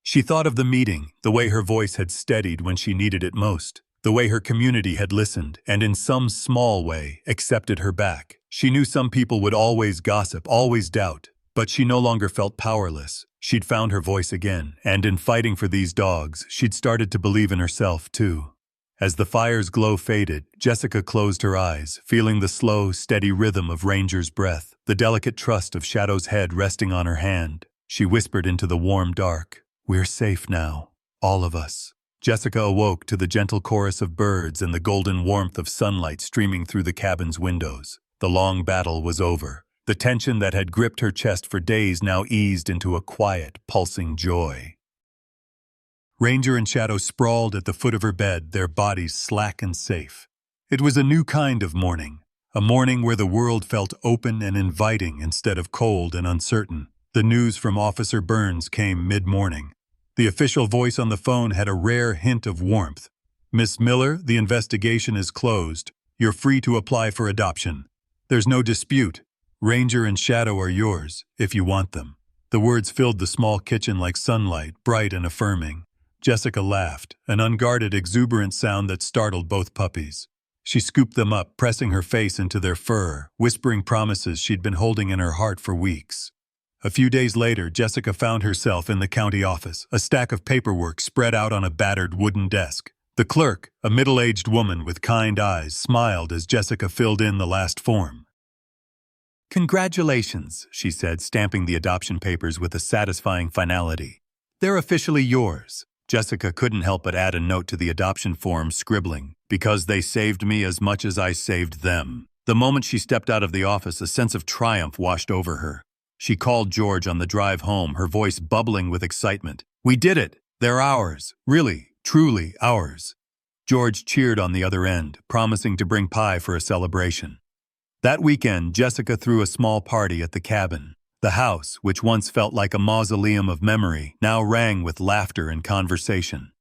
She thought of the meeting, the way her voice had steadied when she needed it most, the way her community had listened and in some small way accepted her back. She knew some people would always gossip, always doubt, but she no longer felt powerless. She'd found her voice again, and in fighting for these dogs, she'd started to believe in herself, too. As the fire's glow faded, Jessica closed her eyes, feeling the slow, steady rhythm of Ranger's breath, the delicate trust of Shadow's head resting on her hand. She whispered into the warm dark, "We're safe now, all of us." Jessica awoke to the gentle chorus of birds and the golden warmth of sunlight streaming through the cabin's windows. The long battle was over. The tension that had gripped her chest for days now eased into a quiet, pulsing joy. Ranger and Shadow sprawled at the foot of her bed, their bodies slack and safe. It was a new kind of morning, a morning where the world felt open and inviting instead of cold and uncertain. The news from Officer Burns came mid-morning. The official voice on the phone had a rare hint of warmth. "Miss Miller, the investigation is closed. You're free to apply for adoption. There's no dispute. Ranger and Shadow are yours, if you want them." The words filled the small kitchen like sunlight, bright and affirming. Jessica laughed, an unguarded, exuberant sound that startled both puppies. She scooped them up, pressing her face into their fur, whispering promises she'd been holding in her heart for weeks. A few days later, Jessica found herself in the county office, a stack of paperwork spread out on a battered wooden desk. The clerk, a middle-aged woman with kind eyes, smiled as Jessica filled in the last form. "Congratulations," she said, stamping the adoption papers with a satisfying finality. "They're officially yours." Jessica couldn't help but add a note to the adoption form, scribbling, "Because they saved me as much as I saved them." The moment she stepped out of the office, a sense of triumph washed over her. She called George on the drive home, her voice bubbling with excitement. "We did it! They're ours! Really, truly ours!" George cheered on the other end, promising to bring pie for a celebration. That weekend, Jessica threw a small party at the cabin. The house, which once felt like a mausoleum of memory, now rang with laughter and conversation.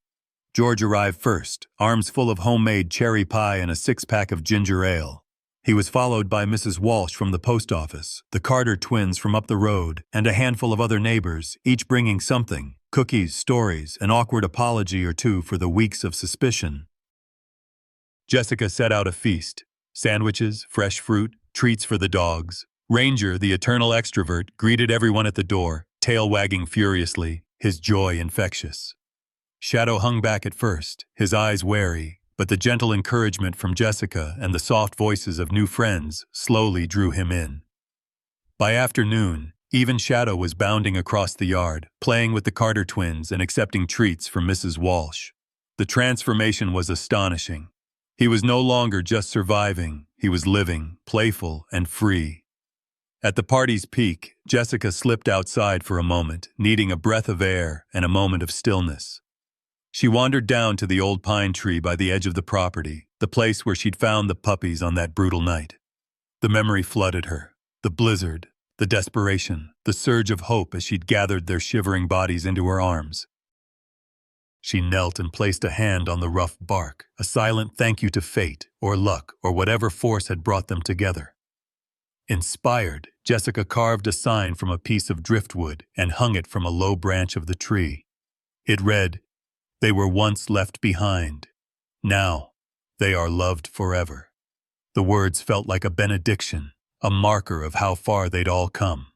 George arrived first, arms full of homemade cherry pie and a six-pack of ginger ale. He was followed by Mrs. Walsh from the post office, the Carter twins from up the road, and a handful of other neighbors, each bringing something: cookies, stories, an awkward apology or two for the weeks of suspicion. Jessica set out a feast: sandwiches, fresh fruit, treats for the dogs. Ranger, the eternal extrovert, greeted everyone at the door, tail wagging furiously, his joy infectious. Shadow hung back at first, his eyes wary, but the gentle encouragement from Jessica and the soft voices of new friends slowly drew him in. By afternoon, even Shadow was bounding across the yard, playing with the Carter twins and accepting treats from Mrs. Walsh. The transformation was astonishing. He was no longer just surviving, he was living, playful and free. At the party's peak, Jessica slipped outside for a moment, needing a breath of air and a moment of stillness. She wandered down to the old pine tree by the edge of the property, the place where she'd found the puppies on that brutal night. The memory flooded her: the blizzard, the desperation, the surge of hope as she'd gathered their shivering bodies into her arms. She knelt and placed a hand on the rough bark, a silent thank you to fate, or luck, or whatever force had brought them together. Inspired, Jessica carved a sign from a piece of driftwood and hung it from a low branch of the tree. It read, "They were once left behind. Now, they are loved forever." The words felt like a benediction, a marker of how far they'd all come.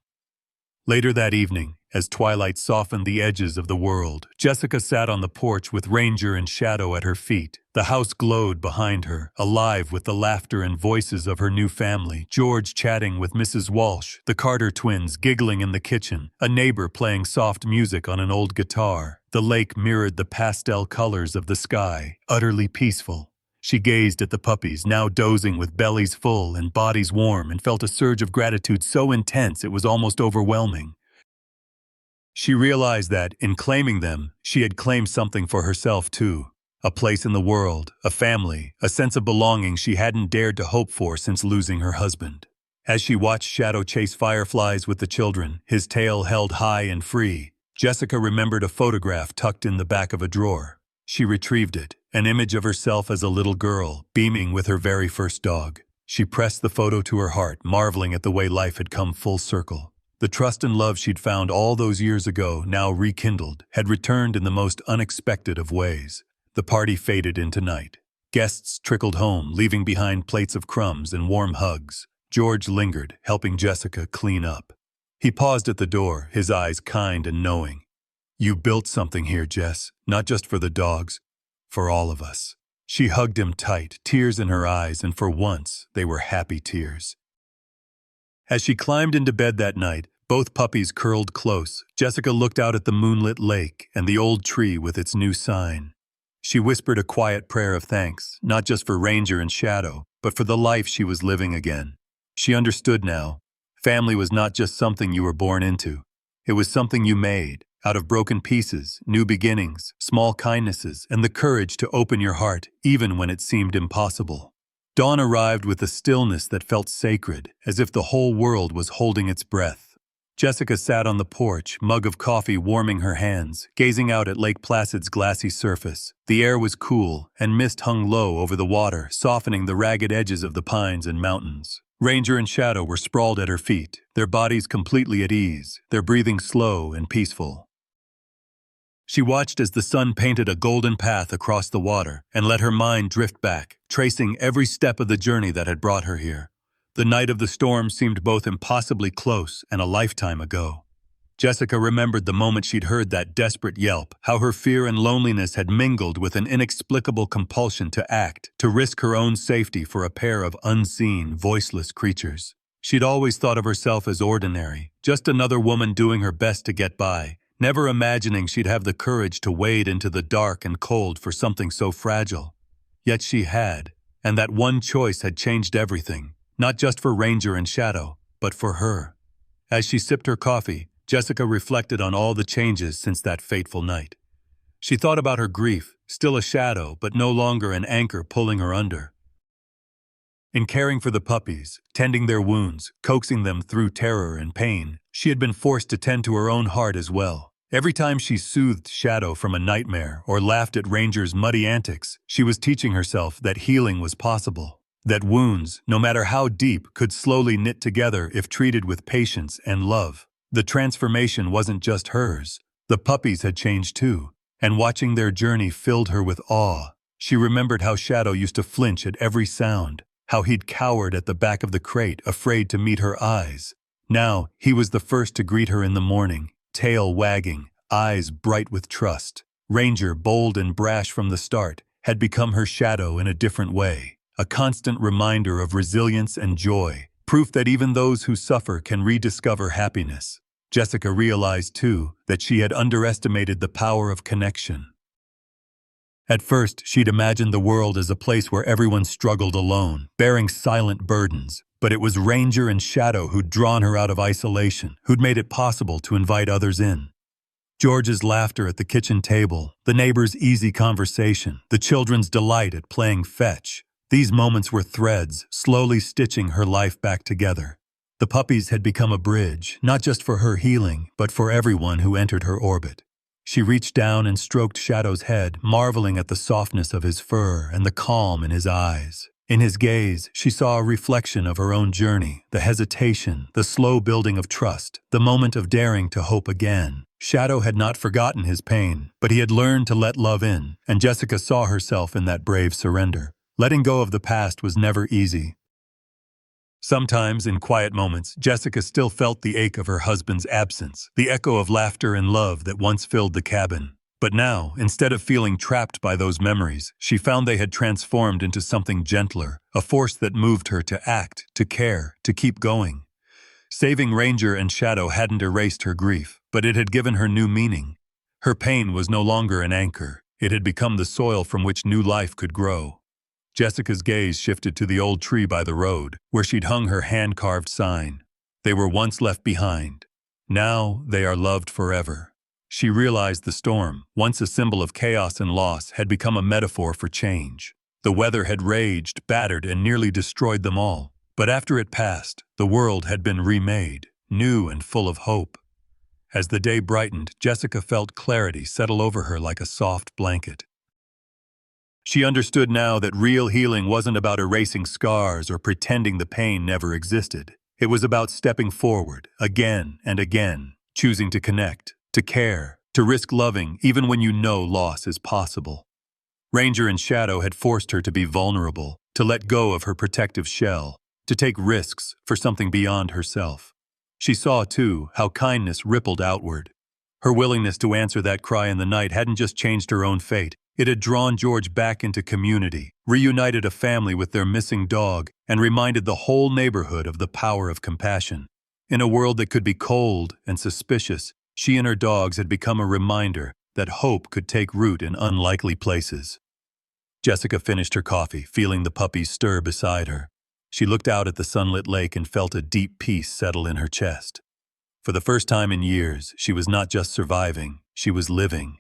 Later that evening, as twilight softened the edges of the world, Jessica sat on the porch with Ranger and Shadow at her feet. The house glowed behind her, alive with the laughter and voices of her new family. George chatting with Mrs. Walsh, the Carter twins giggling in the kitchen, a neighbor playing soft music on an old guitar. The lake mirrored the pastel colors of the sky, utterly peaceful. She gazed at the puppies, now dozing with bellies full and bodies warm, and felt a surge of gratitude so intense it was almost overwhelming. She realized that, in claiming them, she had claimed something for herself too. A place in the world, a family, a sense of belonging she hadn't dared to hope for since losing her husband. As she watched Shadow chase fireflies with the children, his tail held high and free, Jessica remembered a photograph tucked in the back of a drawer. She retrieved it, an image of herself as a little girl, beaming with her very first dog. She pressed the photo to her heart, marveling at the way life had come full circle. The trust and love she'd found all those years ago, now rekindled, had returned in the most unexpected of ways. The party faded into night. Guests trickled home, leaving behind plates of crumbs and warm hugs. George lingered, helping Jessica clean up. He paused at the door, his eyes kind and knowing. "You built something here, Jess, not just for the dogs, for all of us." She hugged him tight, tears in her eyes, and for once, they were happy tears. As she climbed into bed that night, both puppies curled close. Jessica looked out at the moonlit lake and the old tree with its new sign. She whispered a quiet prayer of thanks, not just for Ranger and Shadow, but for the life she was living again. She understood now. Family was not just something you were born into. It was something you made, out of broken pieces, new beginnings, small kindnesses, and the courage to open your heart, even when it seemed impossible. Dawn arrived with a stillness that felt sacred, as if the whole world was holding its breath. Jessica sat on the porch, mug of coffee warming her hands, gazing out at Lake Placid's glassy surface. The air was cool, and mist hung low over the water, softening the ragged edges of the pines and mountains. Ranger and Shadow were sprawled at her feet, their bodies completely at ease, their breathing slow and peaceful. She watched as the sun painted a golden path across the water and let her mind drift back, tracing every step of the journey that had brought her here. The night of the storm seemed both impossibly close and a lifetime ago. Jessica remembered the moment she'd heard that desperate yelp, how her fear and loneliness had mingled with an inexplicable compulsion to act, to risk her own safety for a pair of unseen, voiceless creatures. She'd always thought of herself as ordinary, just another woman doing her best to get by, never imagining she'd have the courage to wade into the dark and cold for something so fragile. Yet she had, and that one choice had changed everything, not just for Ranger and Shadow, but for her. As she sipped her coffee, Jessica reflected on all the changes since that fateful night. She thought about her grief, still a shadow, but no longer an anchor pulling her under. In caring for the puppies, tending their wounds, coaxing them through terror and pain, she had been forced to tend to her own heart as well. Every time she soothed Shadow from a nightmare or laughed at Ranger's muddy antics, she was teaching herself that healing was possible. That wounds, no matter how deep, could slowly knit together if treated with patience and love. The transformation wasn't just hers. The puppies had changed too, and watching their journey filled her with awe. She remembered how Shadow used to flinch at every sound, how he'd cowered at the back of the crate, afraid to meet her eyes. Now, he was the first to greet her in the morning, tail wagging, eyes bright with trust. Ranger, bold and brash from the start, had become her Shadow in a different way, a constant reminder of resilience and joy. Proof that even those who suffer can rediscover happiness. Jessica realized, too, that she had underestimated the power of connection. At first, she'd imagined the world as a place where everyone struggled alone, bearing silent burdens. But it was Ranger and Shadow who'd drawn her out of isolation, who'd made it possible to invite others in. George's laughter at the kitchen table, the neighbors' easy conversation, the children's delight at playing fetch. These moments were threads, slowly stitching her life back together. The puppies had become a bridge, not just for her healing, but for everyone who entered her orbit. She reached down and stroked Shadow's head, marveling at the softness of his fur and the calm in his eyes. In his gaze, she saw a reflection of her own journey, the hesitation, the slow building of trust, the moment of daring to hope again. Shadow had not forgotten his pain, but he had learned to let love in, and Jessica saw herself in that brave surrender. Letting go of the past was never easy. Sometimes, in quiet moments, Jessica still felt the ache of her husband's absence, the echo of laughter and love that once filled the cabin. But now, instead of feeling trapped by those memories, she found they had transformed into something gentler, a force that moved her to act, to care, to keep going. Saving Ranger and Shadow hadn't erased her grief, but it had given her new meaning. Her pain was no longer an anchor. It had become the soil from which new life could grow. Jessica's gaze shifted to the old tree by the road, where she'd hung her hand-carved sign. They were once left behind. Now they are loved forever. She realized the storm, once a symbol of chaos and loss, had become a metaphor for change. The weather had raged, battered, and nearly destroyed them all. But after it passed, the world had been remade, new and full of hope. As the day brightened, Jessica felt clarity settle over her like a soft blanket. She understood now that real healing wasn't about erasing scars or pretending the pain never existed. It was about stepping forward, again and again, choosing to connect, to care, to risk loving even when you know loss is possible. Ranger and Shadow had forced her to be vulnerable, to let go of her protective shell, to take risks for something beyond herself. She saw, too, how kindness rippled outward. Her willingness to answer that cry in the night hadn't just changed her own fate. It had drawn George back into community, reunited a family with their missing dog, and reminded the whole neighborhood of the power of compassion. In a world that could be cold and suspicious, she and her dogs had become a reminder that hope could take root in unlikely places. Jessica finished her coffee, feeling the puppies stir beside her. She looked out at the sunlit lake and felt a deep peace settle in her chest. For the first time in years, she was not just surviving, she was living.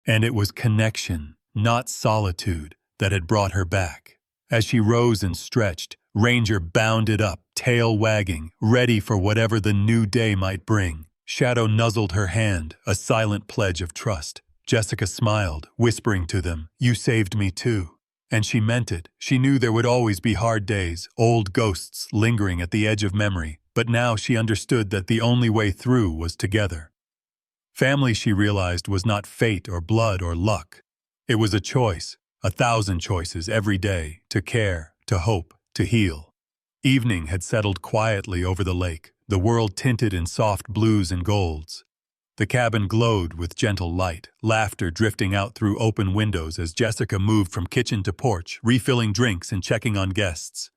And it was connection, not solitude, that had brought her back. As she rose and stretched, Ranger bounded up, tail wagging, ready for whatever the new day might bring. Shadow nuzzled her hand, a silent pledge of trust. Jessica smiled, whispering to them, "You saved me too." And she meant it. She knew there would always be hard days, old ghosts lingering at the edge of memory, but now she understood that the only way through was together. Family, she realized, was not fate or blood or luck. It was a choice, 1,000 choices every day, to care, to hope, to heal. Evening had settled quietly over the lake. the world tinted in soft blues and golds. The cabin glowed with gentle light, laughter drifting out through open windows as Jessica moved from kitchen to porch, refilling drinks and checking on guests.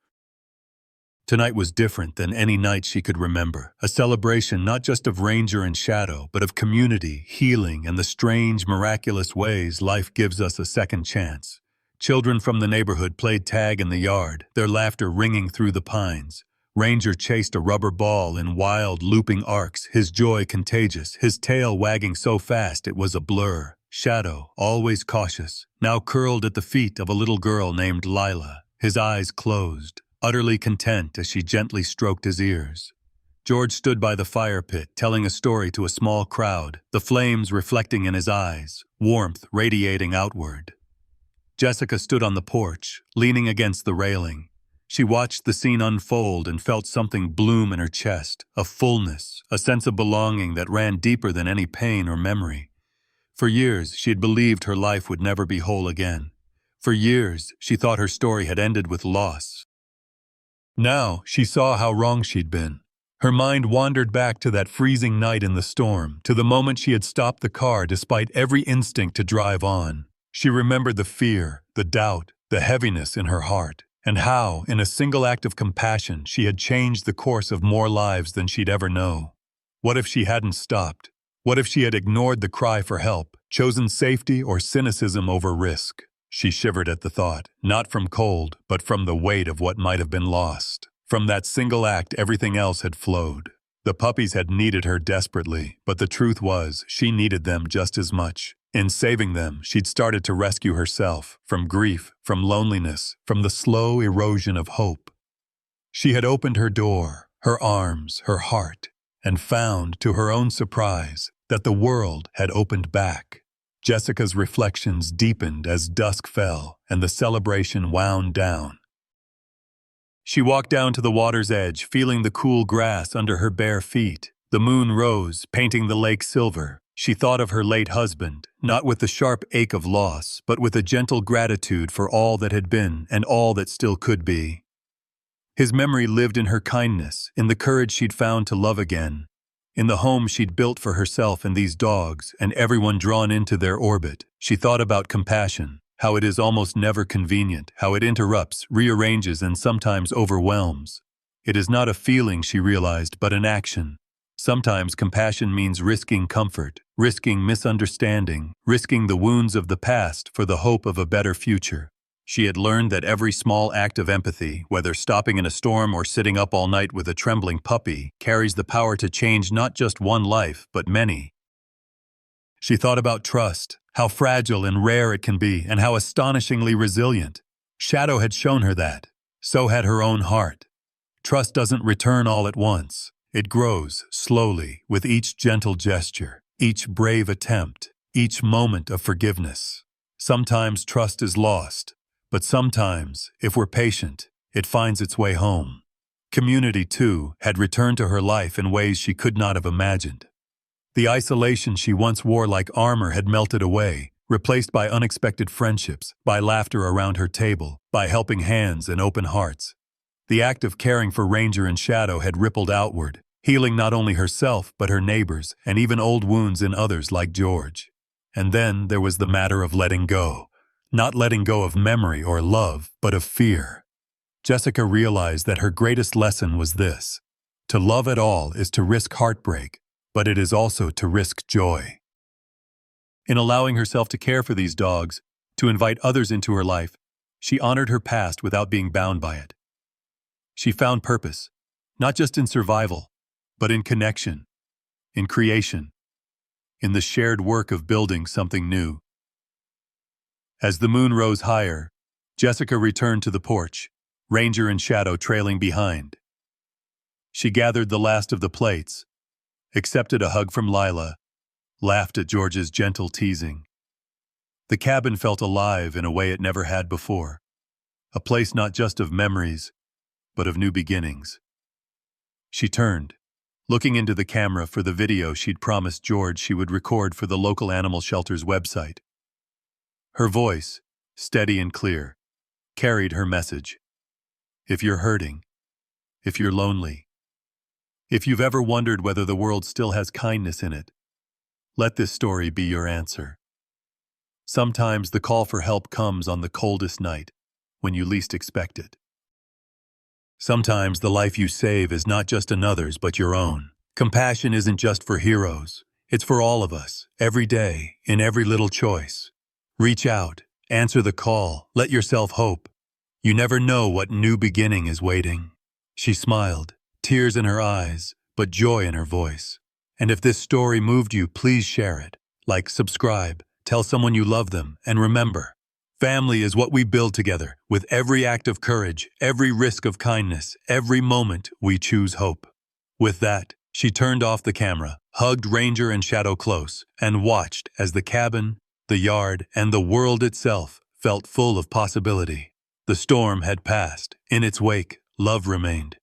Tonight was different than any night she could remember, a celebration not just of Ranger and Shadow, but of community, healing, and the strange, miraculous ways life gives us a second chance. Children from the neighborhood played tag in the yard, their laughter ringing through the pines. Ranger chased a rubber ball in wild, looping arcs, his joy contagious, his tail wagging so fast it was a blur. Shadow, always cautious, now curled at the feet of a little girl named Lila, his eyes closed, utterly content as she gently stroked his ears. George stood by the fire pit, telling a story to a small crowd, the flames reflecting in his eyes, warmth radiating outward. Jessica stood on the porch, leaning against the railing. She watched the scene unfold and felt something bloom in her chest, a fullness, a sense of belonging that ran deeper than any pain or memory. For years, she had believed her life would never be whole again. For years, she thought her story had ended with loss. Now, she saw how wrong she'd been. Her mind wandered back to that freezing night in the storm, to the moment she had stopped the car despite every instinct to drive on. She remembered the fear, the doubt, the heaviness in her heart, and how, in a single act of compassion, she had changed the course of more lives than she'd ever know. What if she hadn't stopped? What if she had ignored the cry for help, chosen safety or cynicism over risk? She shivered at the thought, not from cold, but from the weight of what might have been lost. From that single act, everything else had flowed. The puppies had needed her desperately, but the truth was, she needed them just as much. In saving them, she'd started to rescue herself, from grief, from loneliness, from the slow erosion of hope. She had opened her door, her arms, her heart, and found, to her own surprise, that the world had opened back. Jessica's reflections deepened as dusk fell, and the celebration wound down. She walked down to the water's edge, feeling the cool grass under her bare feet. The moon rose, painting the lake silver. She thought of her late husband, not with the sharp ache of loss, but with a gentle gratitude for all that had been and all that still could be. His memory lived in her kindness, in the courage she'd found to love again, in the home she'd built for herself and these dogs, and everyone drawn into their orbit. She thought about compassion, how it is almost never convenient, how it interrupts, rearranges, and sometimes overwhelms. It is not a feeling, she realized, but an action. Sometimes compassion means risking comfort, risking misunderstanding, risking the wounds of the past for the hope of a better future. She had learned that every small act of empathy, whether stopping in a storm or sitting up all night with a trembling puppy, carries the power to change not just one life, but many. She thought about trust, how fragile and rare it can be, and how astonishingly resilient. Shadow had shown her that. So had her own heart. Trust doesn't return all at once. It grows, slowly, with each gentle gesture, each brave attempt, each moment of forgiveness. Sometimes trust is lost, but sometimes, if we're patient, it finds its way home. Community, too, had returned to her life in ways she could not have imagined. The isolation she once wore like armor had melted away, replaced by unexpected friendships, by laughter around her table, by helping hands and open hearts. The act of caring for Ranger and Shadow had rippled outward, healing not only herself but her neighbors and even old wounds in others like George. And then there was the matter of letting go. Not letting go of memory or love, but of fear. Jessica realized that her greatest lesson was this: to love at all is to risk heartbreak, but it is also to risk joy. In allowing herself to care for these dogs, to invite others into her life, she honored her past without being bound by it. She found purpose, not just in survival, but in connection, in creation, in the shared work of building something new. As the moon rose higher, Jessica returned to the porch, Ranger and Shadow trailing behind. She gathered the last of the plates, accepted a hug from Lila, laughed at George's gentle teasing. The cabin felt alive in a way it never had before, a place not just of memories, but of new beginnings. She turned, looking into the camera for the video she'd promised George she would record for the local animal shelter's website. Her voice, steady and clear, carried her message. If you're hurting, if you're lonely, If you've ever wondered whether the world still has kindness in it, let this story be your answer. Sometimes the call for help comes on the coldest night, when you least expect it. Sometimes the life you save is not just another's but your own. Compassion isn't just for heroes. It's for all of us, every day, in every little choice. Reach out, answer the call, let yourself hope. You never know what new beginning is waiting. She smiled, tears in her eyes, but joy in her voice. And if this story moved you, please share it. Like, subscribe, tell someone you love them, and remember, family is what we build together, with every act of courage, every risk of kindness, every moment we choose hope. With that, she turned off the camera, hugged Ranger and Shadow close, and watched as the cabin, the yard, and the world itself felt full of possibility. The storm had passed. In its wake, love remained.